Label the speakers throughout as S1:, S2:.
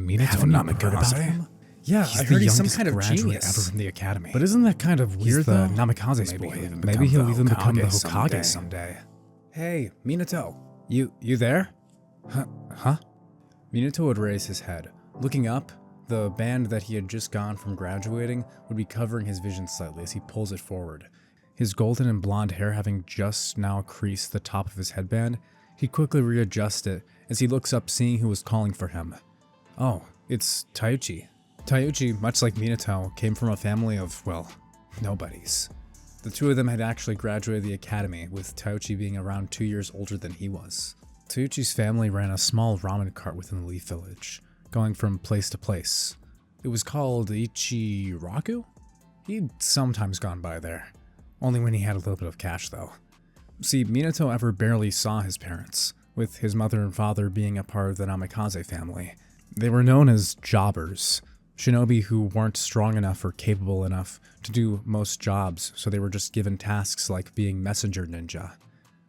S1: Minato Namikaze?
S2: Yeah,
S1: He's
S2: I
S1: the
S2: heard he's some
S1: youngest
S2: kind of
S1: graduate
S2: genius.
S1: ever from the academy.
S2: But isn't that kind of weird,
S1: He's the
S2: though?
S1: Namikaze's boy. Maybe he'll even become the Hokage someday.
S2: Hey, Minato. You there? Huh? Minato would raise his head. Looking up, the band that he had just gone from graduating would be covering his vision slightly as he pulls it forward. His golden and blonde hair having just now creased the top of his headband, he quickly readjusts it as he looks up, seeing who was calling for him. Oh, it's Teuchi. Teuchi, much like Minato, came from a family of, well, nobodies. The two of them had actually graduated the academy, with Teuchi being around 2 years older than he was. Teuchi's family ran a small ramen cart within the Leaf Village, going from place to place. It was called Ichiraku? He'd sometimes gone by there. Only when he had a little bit of cash, though. See, Minato ever barely saw his parents, with his mother and father being a part of the Namikaze family. They were known as jobbers, shinobi who weren't strong enough or capable enough to do most jobs, so they were just given tasks like being messenger ninja.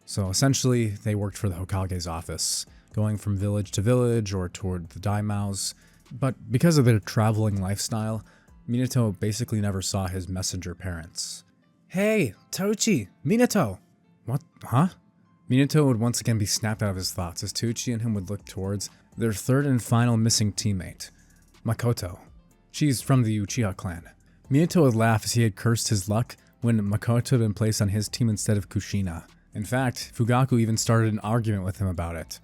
S2: So essentially, they worked for the Hokage's office, going from village to village or toward the daimyos. But because of their traveling lifestyle, Minato basically never saw his messenger parents. Hey, Teuchi! Minato! What? Huh? Minato would once again be snapped out of his thoughts as Teuchi and him would look towards their third and final missing teammate, Makoto. She's from the Uchiha clan. Minato would laugh as he had cursed his luck when Makoto had been placed on his team instead of Kushina. In fact, Fugaku even started an argument with him about it.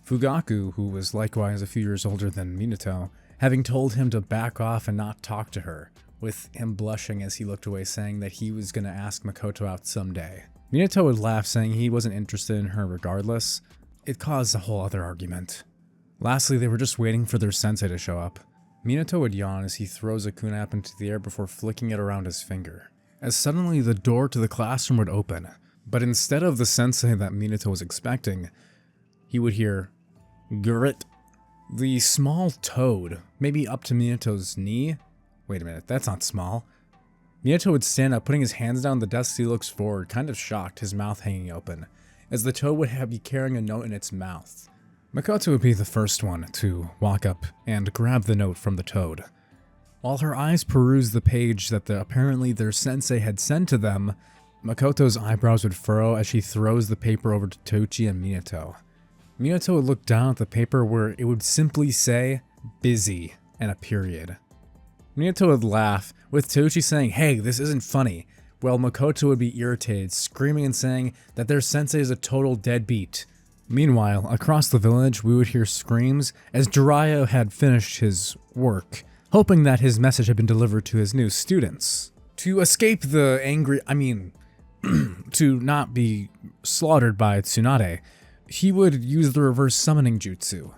S2: Fugaku, who was likewise a few years older than Minato, having told him to back off and not talk to her, with him blushing as he looked away, saying that he was going to ask Makoto out someday. Minato would laugh, saying he wasn't interested in her regardless. It caused a whole other argument. Lastly, they were just waiting for their sensei to show up. Minato would yawn as he throws a kunai up into the air before flicking it around his finger. As suddenly the door to the classroom would open, but instead of the sensei that Minato was expecting, he would hear, "Grit." The small toad, maybe up to Minato's knee. Wait a minute, that's not small. Minato would stand up, putting his hands down the desk as he looks forward, kind of shocked, his mouth hanging open, as the toad would be carrying a note in its mouth. Makoto would be the first one to walk up and grab the note from the toad. While her eyes perused the page that apparently their sensei had sent to them, Makoto's eyebrows would furrow as she throws the paper over to Teuchi and Minato. Minato would look down at the paper where it would simply say, "busy," and a period. Minato would laugh, with Teuchi saying, "Hey, this isn't funny," while Makoto would be irritated, screaming and saying that their sensei is a total deadbeat. Meanwhile, across the village, we would hear screams as Jiraiya had finished his work, hoping that his message had been delivered to his new students. To escape the to not be slaughtered by Tsunade, he would use the reverse summoning jutsu,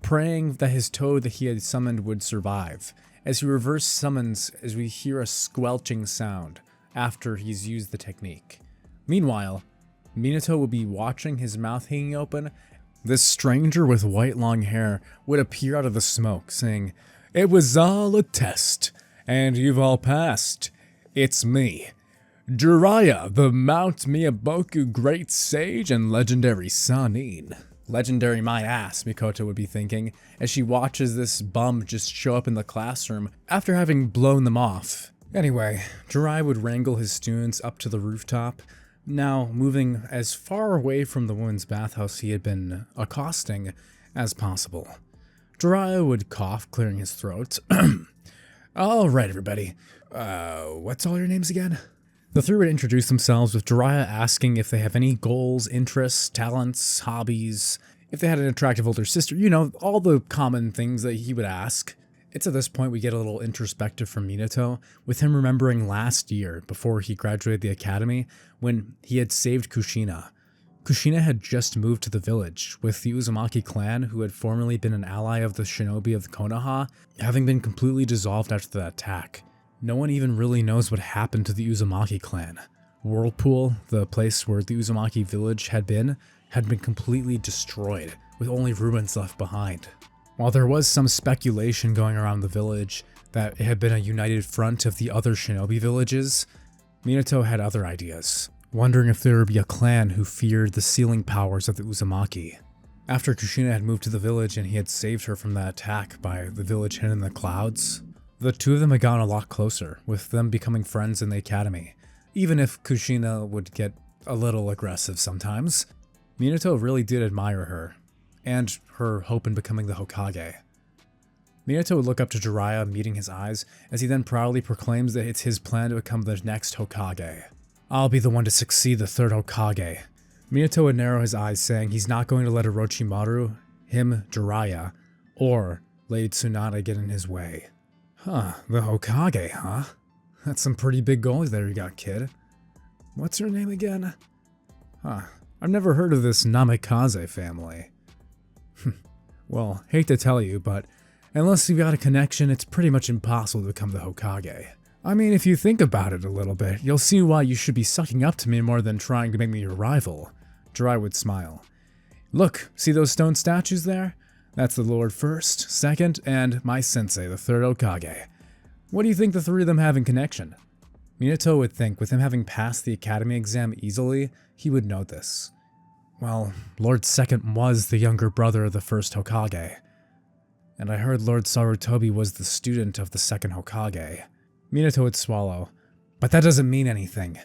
S2: praying that his toad that he had summoned would survive. As he reverse summons, as we hear a squelching sound after he's used the technique. Meanwhile, Minato would be watching, his mouth hanging open. This stranger with white long hair would appear out of the smoke, saying, "It was all a test, and you've all passed. It's me, Jiraiya, the Mount Miyaboku Great Sage and Legendary Sannin." Legendary my ass, Makoto would be thinking, as she watches this bum just show up in the classroom after having blown them off. Anyway, Jiraiya would wrangle his students up to the rooftop, now moving as far away from the women's bathhouse he had been accosting as possible. Jiraiya would cough, clearing his throat. "Alright, everybody. What's all your names again?" The three would introduce themselves, with Jiraiya asking if they have any goals, interests, talents, hobbies, if they had an attractive older sister, all the common things that he would ask. It's at this point we get a little introspective from Minato, with him remembering last year, before he graduated the academy, when he had saved Kushina. Kushina had just moved to the village, with the Uzumaki clan, who had formerly been an ally of the Shinobi of Konoha, having been completely dissolved after the attack. No one even really knows what happened to the Uzumaki clan. Whirlpool, the place where the Uzumaki village had been completely destroyed, with only ruins left behind. While there was some speculation going around the village that it had been a united front of the other shinobi villages, Minato had other ideas, wondering if there would be a clan who feared the sealing powers of the Uzumaki. After Kushina had moved to the village and he had saved her from that attack by the village hidden in the clouds, the two of them had gotten a lot closer, with them becoming friends in the academy. Even if Kushina would get a little aggressive sometimes, Minato really did admire her, and her hope in becoming the Hokage. Minato would look up to Jiraiya, meeting his eyes, as he then proudly proclaims that it's his plan to become the next Hokage. "I'll be the one to succeed the third Hokage." Minato would narrow his eyes, saying he's not going to let Orochimaru, him, Jiraiya, or Lady Tsunade get in his way. Huh, the Hokage, huh? That's some pretty big goals there you got, kid. What's her name again? Huh, I've never heard of this Namikaze family. Well, hate to tell you, but unless you've got a connection, it's pretty much impossible to become the Hokage. I mean, if you think about it a little bit, you'll see why you should be sucking up to me more than trying to make me your rival. Jiraiya would smile. Look, see those stone statues there? That's the Lord First, Second, and my sensei, the third Hokage. What do you think the three of them have in connection? Minato would think with him having passed the academy exam easily, he would know this. Well, Lord Second was the younger brother of the first Hokage. And I heard Lord Sarutobi was the student of the second Hokage. Minato would swallow. But that doesn't mean anything.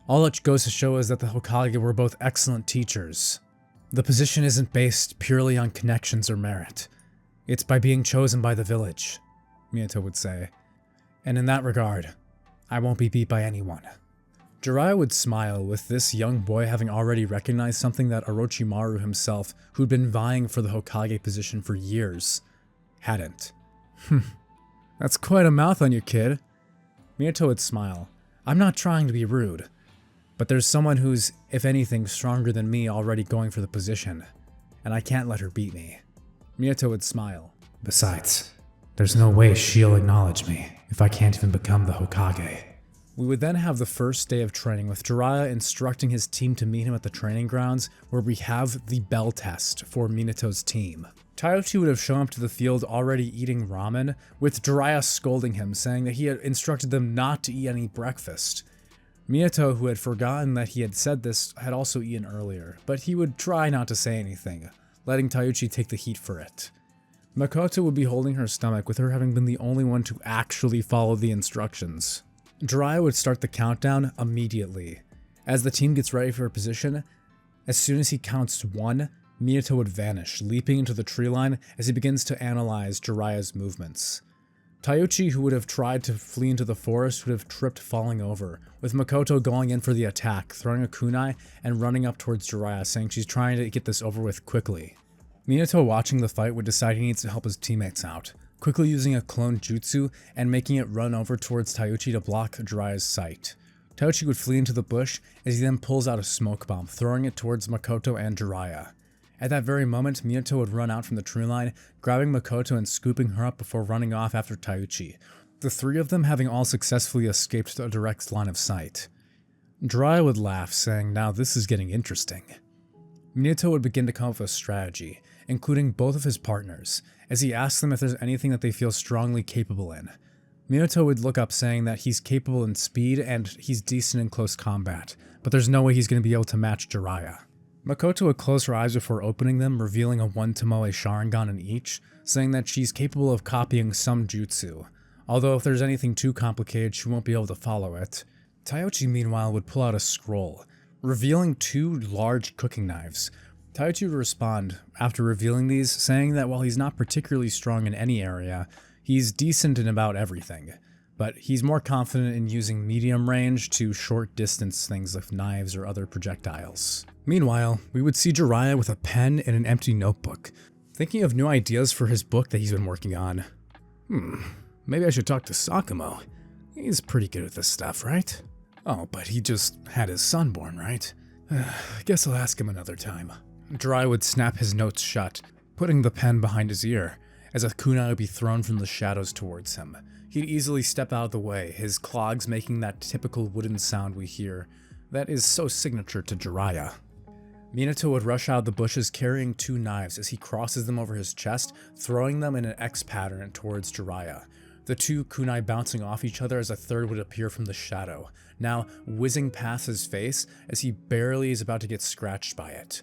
S2: All it goes to show is that the Hokage were both excellent teachers. The position isn't based purely on connections or merit. It's by being chosen by the village, Minato would say. And in that regard, I won't be beat by anyone. Jiraiya would smile, with this young boy having already recognized something that Orochimaru himself, who'd been vying for the Hokage position for years, hadn't. That's quite a mouth on you, kid. Minato would smile. I'm not trying to be rude, but there's someone who's, if anything, stronger than me already going for the position, and I can't let her beat me. Minato would smile. Besides, there's no way she'll acknowledge me if I can't even become the Hokage. We would then have the first day of training, with Jiraiya instructing his team to meet him at the training grounds, where we have the bell test for Minato's team. Teuchi would have shown up to the field already eating ramen, with Jiraiya scolding him, saying that he had instructed them not to eat any breakfast. Minato, who had forgotten that he had said this, had also eaten earlier, but he would try not to say anything, letting Teuchi take the heat for it. Makoto would be holding her stomach, with her having been the only one to actually follow the instructions. Jiraiya would start the countdown immediately. As the team gets ready for a position, as soon as he counts 1, Minato would vanish, leaping into the tree line as he begins to analyze Jiraiya's movements. Teuchi, who would have tried to flee into the forest, would have tripped, falling over, with Makoto going in for the attack, throwing a kunai and running up towards Jiraiya, saying she's trying to get this over with quickly. Minato, watching the fight, would decide he needs to help his teammates out, quickly using a clone jutsu and making it run over towards Teuchi to block Jiraiya's sight. Teuchi would flee into the bush as he then pulls out a smoke bomb, throwing it towards Makoto and Jiraiya. At that very moment, Minato would run out from the tree line, grabbing Makoto and scooping her up before running off after Teuchi, the three of them having all successfully escaped a direct line of sight. Jiraiya would laugh, saying, "Now this is getting interesting." Minato would begin to come up with a strategy, including both of his partners, as he asks them if there's anything that they feel strongly capable in. Minato would look up, saying that he's capable in speed and he's decent in close combat, but there's no way he's going to be able to match Jiraiya. Makoto would close her eyes before opening them, revealing a 1 Tomoe Sharingan in each, saying that she's capable of copying some jutsu, although if there's anything too complicated, she won't be able to follow it. Teuchi, meanwhile, would pull out a scroll, revealing 2 large cooking knives. Teuchi would respond, after revealing these, saying that while he's not particularly strong in any area, he's decent in about everything, but he's more confident in using medium range to short distance things like knives or other projectiles. Meanwhile, we would see Jiraiya with a pen and an empty notebook, thinking of new ideas for his book that he's been working on. Maybe I should talk to Sakumo. He's pretty good at this stuff, right? Oh, but he just had his son born, right? Guess I'll ask him another time. Jiraiya would snap his notes shut, putting the pen behind his ear, as a kunai would be thrown from the shadows towards him. He'd easily step out of the way, his clogs making that typical wooden sound we hear that is so signature to Jiraiya. Minato would rush out of the bushes carrying 2 knives as he crosses them over his chest, throwing them in an X pattern towards Jiraiya. The 2 kunai bouncing off each other as a third would appear from the shadow, now whizzing past his face as he barely is about to get scratched by it.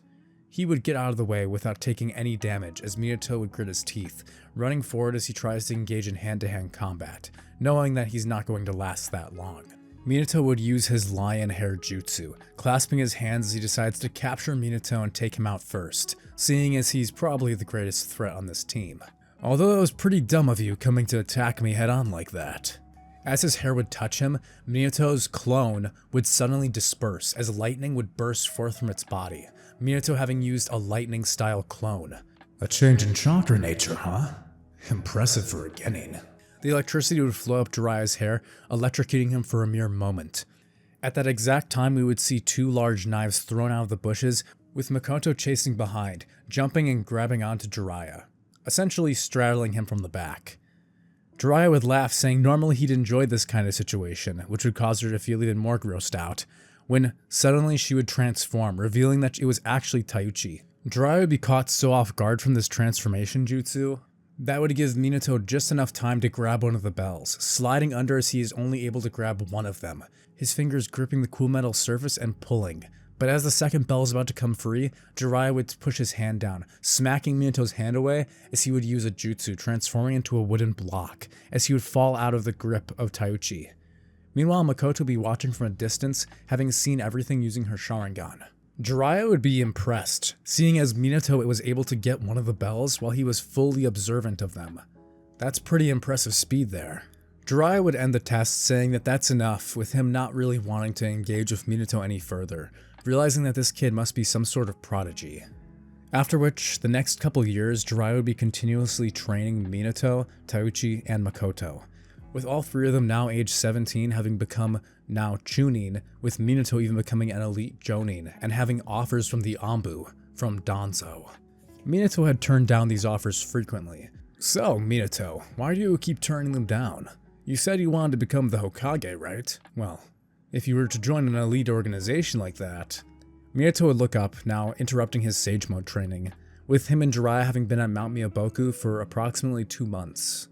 S2: He would get out of the way without taking any damage as Minato would grit his teeth, running forward as he tries to engage in hand-to-hand combat, knowing that he's not going to last that long. Minato would use his lion hair jutsu, clasping his hands as he decides to capture Minato and take him out first, seeing as he's probably the greatest threat on this team. Although it was pretty dumb of you coming to attack me head on like that. As his hair would touch him, Minato's clone would suddenly disperse as lightning would burst forth from its body, Minato having used a lightning-style clone.
S1: A change in chakra nature, huh? Impressive for a genin.
S2: The electricity would flow up Jiraiya's hair, electrocuting him for a mere moment. At that exact time, we would see two large knives thrown out of the bushes, with Makoto chasing behind, jumping and grabbing onto Jiraiya, essentially straddling him from the back. Jiraiya would laugh, saying normally he'd enjoy this kind of situation, which would cause her to feel even more grossed out, when suddenly she would transform, revealing that it was actually Teuchi. Jiraiya would be caught so off guard from this transformation jutsu that would give Minato just enough time to grab one of the bells, sliding under as he is only able to grab one of them, his fingers gripping the cool metal surface and pulling. But as the second bell is about to come free, Jiraiya would push his hand down, smacking Minato's hand away as he would use a jutsu, transforming into a wooden block, as he would fall out of the grip of Teuchi. Meanwhile, Makoto would be watching from a distance, having seen everything using her Sharingan. Jiraiya would be impressed, seeing as Minato was able to get one of the bells while he was fully observant of them. That's pretty impressive speed there. Jiraiya would end the test saying that that's enough, with him not really wanting to engage with Minato any further, realizing that this kid must be some sort of prodigy. After which, the next couple years, Jiraiya would be continuously training Minato, Teuchi, and Makoto, with all three of them now age 17 having become now Chunin, with Minato even becoming an elite Jonin and having offers from the Anbu, from Danzo. Minato had turned down these offers frequently. So, Minato, why do you keep turning them down? You said you wanted to become the Hokage, right? Well, if you were to join an elite organization like that... Minato would look up, now interrupting his Sage Mode training, with him and Jiraiya having been at Mount Miyaboku for approximately 2 months.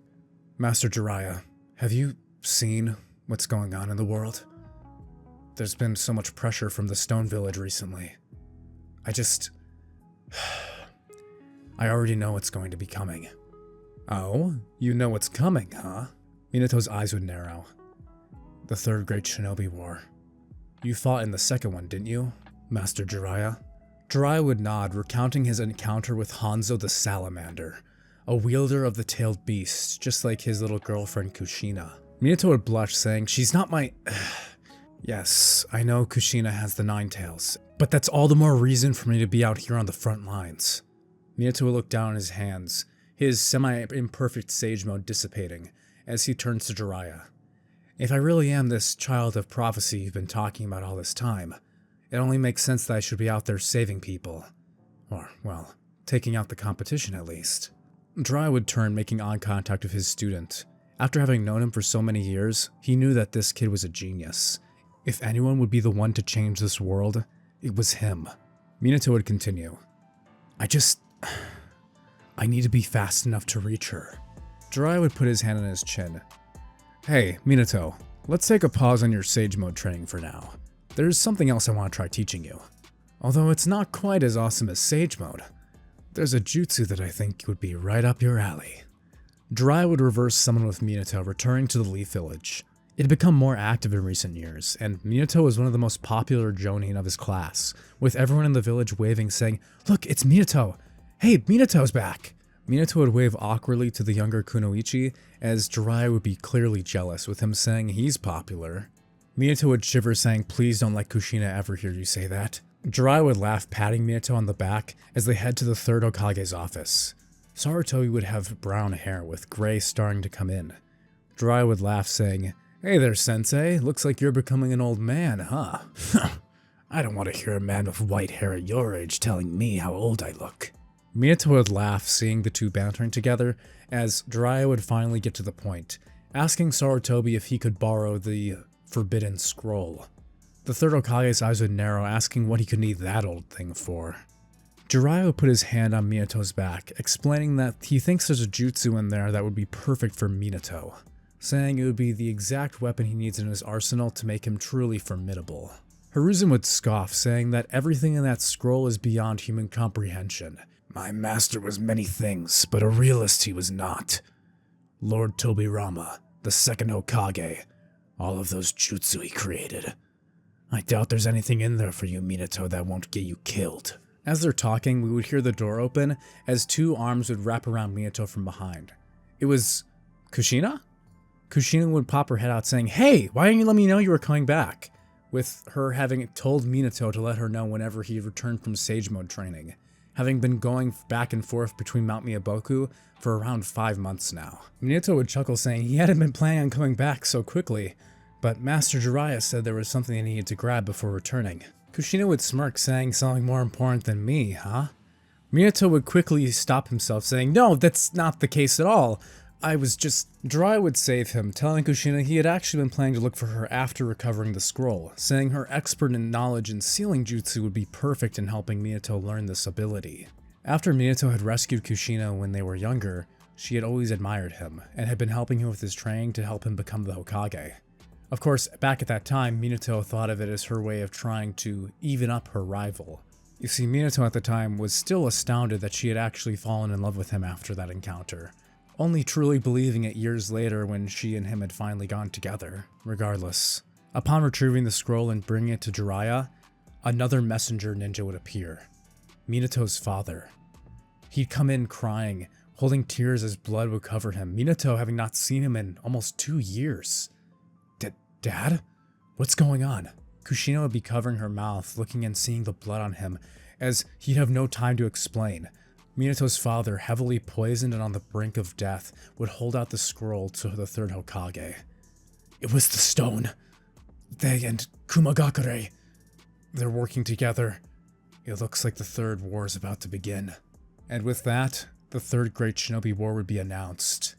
S2: Master Jiraiya, have you seen what's going on in the world? There's been so much pressure from the Stone Village recently. I already know what's going to be coming. Oh? You know what's coming, huh? Minato's eyes would narrow. The Third Great Shinobi War. You fought in the second one, didn't you, Master Jiraiya? Jiraiya would nod, recounting his encounter with Hanzo the Salamander, a wielder of the tailed beast, just like his little girlfriend Kushina. Minato would blush, saying, "She's not my..." Yes, I know Kushina has the 9 tails, but that's all the more reason for me to be out here on the front lines. Minato would look down at his hands, his semi-imperfect Sage Mode dissipating, as he turns to Jiraiya. If I really am this child of prophecy you've been talking about all this time, it only makes sense that I should be out there saving people. Or, well, taking out the competition at least. Jiraiya would turn, making eye contact with his student. After having known him for so many years, he knew that this kid was a genius. If anyone would be the one to change this world, it was him. Minato would continue. I need to be fast enough to reach her. Jiraiya would put his hand on his chin. Hey, Minato, let's take a pause on your Sage Mode training for now. There's something else I want to try teaching you. Although it's not quite as awesome as Sage Mode, there's a jutsu that I think would be right up your alley. Jiraiya would reverse summon with Minato, returning to the Leaf Village. It had become more active in recent years, and Minato was one of the most popular Jonin of his class, with everyone in the village waving, saying, "Look, it's Minato! Hey, Minato's back!" Minato would wave awkwardly to the younger Kunoichi, as Jiraiya would be clearly jealous, with him saying he's popular. Minato would shiver, saying, "Please don't let Kushina ever hear you say that." Jiraiya would laugh, patting Minato on the back as they head to the Third Hokage's office. Sarutobi would have brown hair, with gray starting to come in. Jiraiya would laugh, saying, "Hey there, sensei. Looks like you're becoming an old man, huh?" I don't want to hear a man with white hair at your age telling me how old I look. Minato would laugh, seeing the two bantering together, as Jiraiya would finally get to the point, asking Sarutobi if he could borrow the Forbidden Scroll. The Third Hokage's eyes would narrow, asking what he could need that old thing for. Jiraiya would put his hand on Minato's back, explaining that he thinks there's a jutsu in there that would be perfect for Minato, saying it would be the exact weapon he needs in his arsenal to make him truly formidable. Hiruzen would scoff, saying that everything in that scroll is beyond human comprehension.
S1: My master was many things, but a realist he was not. Lord Tobirama, the second Hokage, all of those jutsu he created. I doubt there's anything in there for you, Minato, that won't get you killed.
S2: As they're talking, we would hear the door open as two arms would wrap around Minato from behind. It was Kushina? Kushina would pop her head out saying, "Hey, why didn't you let me know you were coming back?" With her having told Minato to let her know whenever he returned from Sage Mode training, having been going back and forth between Mount Miyaboku for around 5 months now. Minato would chuckle, saying he hadn't been planning on coming back so quickly, but Master Jiraiya said there was something he needed to grab before returning. Kushina would smirk, saying something more important than me, huh? Minato would quickly stop himself, saying, "No, that's not the case at all. Jiraiya would save him, telling Kushina he had actually been planning to look for her after recovering the scroll, saying her expert in knowledge in sealing jutsu would be perfect in helping Minato learn this ability. After Minato had rescued Kushina when they were younger, she had always admired him, and had been helping him with his training to help him become the Hokage. Of course, back at that time, Minato thought of it as her way of trying to even up her rival. You see, Minato at the time was still astounded that she had actually fallen in love with him after that encounter, only truly believing it years later when she and him had finally gone together. Regardless, upon retrieving the scroll and bringing it to Jiraiya, another messenger ninja would appear. Minato's father. He'd come in crying, holding tears as blood would cover him, Minato having not seen him in almost 2 years. Dad? What's going on? Kushina would be covering her mouth, looking and seeing the blood on him, as he'd have no time to explain. Minato's father, heavily poisoned and on the brink of death, would hold out the scroll to the third Hokage. It was the stone. They and Kumagakure. They're working together. It looks like the third war is about to begin. And with that, the third Great Shinobi War would be announced.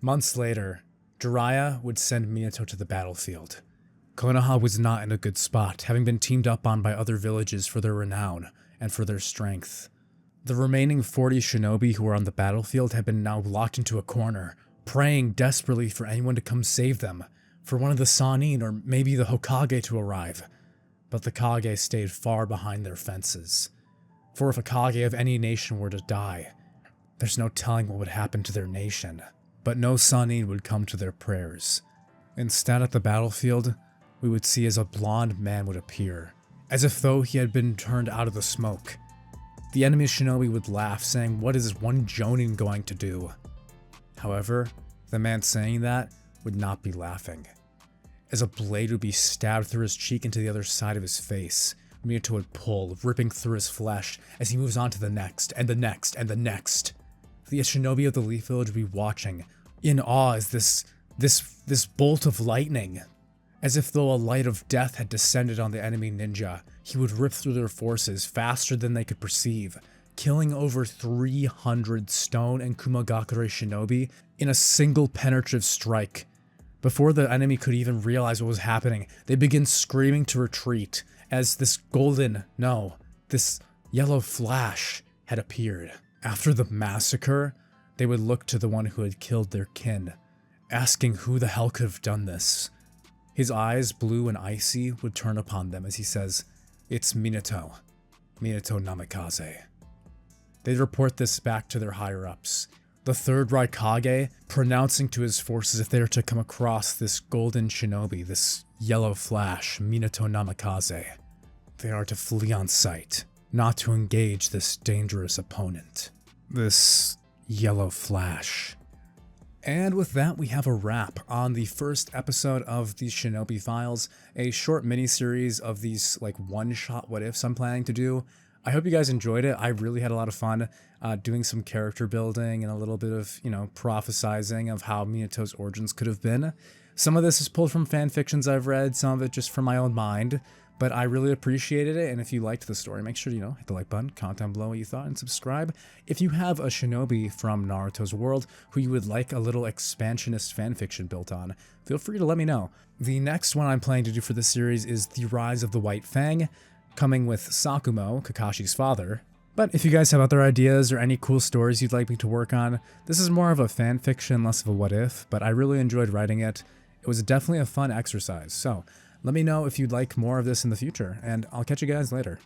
S2: Months later, Jiraiya would send Minato to the battlefield. Konoha was not in a good spot, having been teamed up on by other villages for their renown and for their strength. The remaining 40 shinobi who were on the battlefield had been now locked into a corner, praying desperately for anyone to come save them, for one of the Sannin or maybe the Hokage to arrive. But the Kage stayed far behind their fences. For if a Kage of any nation were to die, there's no telling what would happen to their nation. But no Sannin would come to their prayers. Instead, at the battlefield, we would see as a blonde man would appear, as if though he had been turned out of the smoke. The enemy shinobi would laugh, saying, "What is one Jonin going to do?" However, the man saying that would not be laughing, as a blade would be stabbed through his cheek into the other side of his face. Minato would pull, ripping through his flesh as he moves on to the next, and the next, and the next. The shinobi of the Leaf Village would be watching, in awe as this bolt of lightning. As if though a light of death had descended on the enemy ninja, he would rip through their forces faster than they could perceive, killing over 300 stone and Kumagakure shinobi in a single penetrative strike. Before the enemy could even realize what was happening, they begin screaming to retreat, as this yellow flash had appeared. After the massacre, they would look to the one who had killed their kin, asking who the hell could have done this. His eyes, blue and icy, would turn upon them as he says, "It's Minato Namikaze." They'd report this back to their higher-ups. The third Raikage, pronouncing to his forces if they were to come across this golden shinobi, this yellow flash, Minato Namikaze, they are to flee on sight, not to engage this dangerous opponent. This yellow flash. And with that, we have a wrap on the first episode of the Shinobi Files, a short mini-series of these one-shot what-ifs I'm planning to do. I hope you guys enjoyed it. I really had a lot of fun doing some character building and a little bit of, prophesizing of how Minato's origins could have been. Some of this is pulled from fan fictions I've read, some of it just from my own mind, but I really appreciated it, and if you liked the story, make sure, hit the like button, comment down below what you thought, and subscribe. If you have a shinobi from Naruto's world who you would like a little expansionist fanfiction built on, feel free to let me know. The next one I'm planning to do for this series is The Rise of the White Fang, coming with Sakumo, Kakashi's father. But if you guys have other ideas or any cool stories you'd like me to work on, this is more of a fanfiction, less of a what if, but I really enjoyed writing it. It was definitely a fun exercise, so Let me know if you'd like more of this in the future, and I'll catch you guys later.